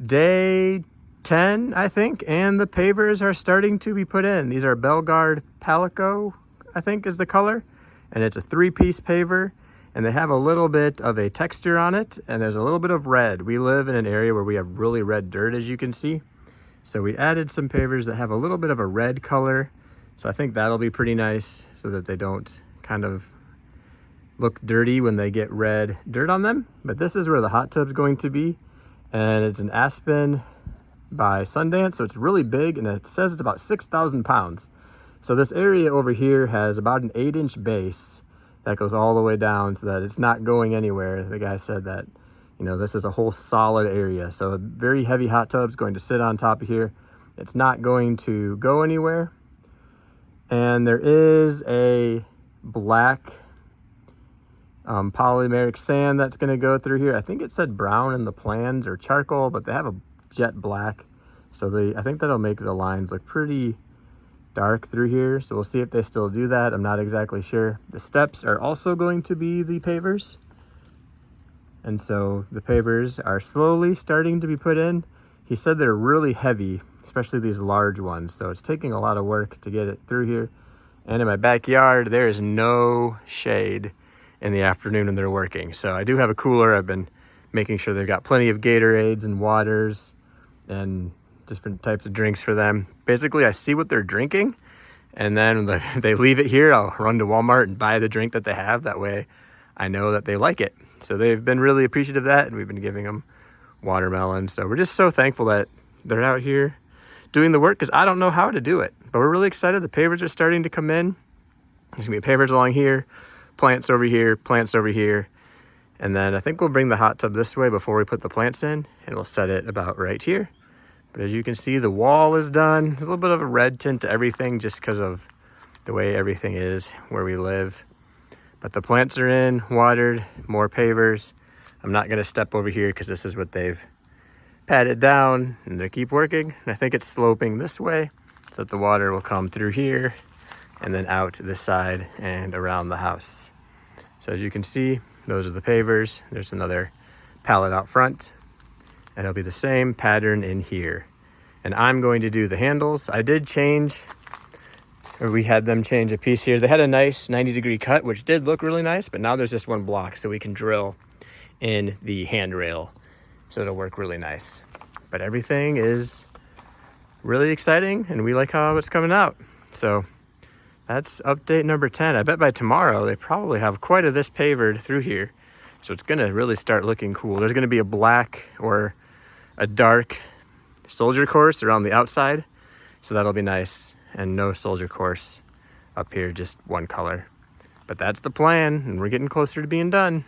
day 10, I think, and the pavers are starting to be put in. These are Belgard Palico, I think is the color, and it's a 3-piece paver, and they have a little bit of a texture on it, and there's a little bit of red. We live in an area where we have really red dirt, as you can see, so we added some pavers that have a little bit of a red color, so I think that'll be pretty nice so that they don't kind of look dirty when they get red dirt on them. But this is where the hot tub's going to be, and it's an Aspen by Sundance, so it's really big, and it says it's about 6,000 pounds. So this area over here has about an 8-inch base that goes all the way down so that it's not going anywhere. The guy said that, you know, this is a whole solid area, so a very heavy hot tub's going to sit on top of here. It's not going to go anywhere. And there is a black polymeric sand that's going to go through here. I think it said brown in the plans, or charcoal, but they have a jet black, so I think that'll make the lines look pretty dark through here. So we'll see if they still do that. I'm not exactly sure. The steps are also going to be the pavers, and so the pavers are slowly starting to be put in. He said they're really heavy, especially these large ones, so it's taking a lot of work to get it through here. And in my backyard, there is no shade in the afternoon when they're working, so I do have a cooler. I've been making sure they've got plenty of Gatorades and waters and different types of drinks for them. Basically, I see what they're drinking, and then they leave it here, I'll run to Walmart and buy the drink that they have. That way I know that they like it. So they've been really appreciative of that, and we've been giving them watermelon. So we're just so thankful that they're out here doing the work, because I don't know how to do it. But we're really excited. The pavers are starting to come in. There's gonna be pavers along here, plants over here, and then I think we'll bring the hot tub this way before we put the plants in, and we'll set it about right here. But as you can see, the wall is done. There's a little bit of a red tint to everything just because of the way everything is where we live. But the plants are in, watered, more pavers. I'm not gonna step over here because this is what they've patted down, and they keep working. And I think it's sloping this way so that the water will come through here and then out this side and around the house. So as you can see, those are the pavers. There's another pallet out front, and it'll be the same pattern in here. And I'm going to do the handles. I did change, or we had them change a piece here. They had a nice 90-degree cut, which did look really nice, but now there's just one block, so we can drill in the handrail, so it'll work really nice. But everything is really exciting, and we like how it's coming out. So that's update number 10. I bet by tomorrow they probably have quite a this pavered through here, so it's gonna really start looking cool. There's gonna be a black or a dark soldier course around the outside, so that'll be nice, and no soldier course up here, just one color. But that's the plan, and we're getting closer to being done.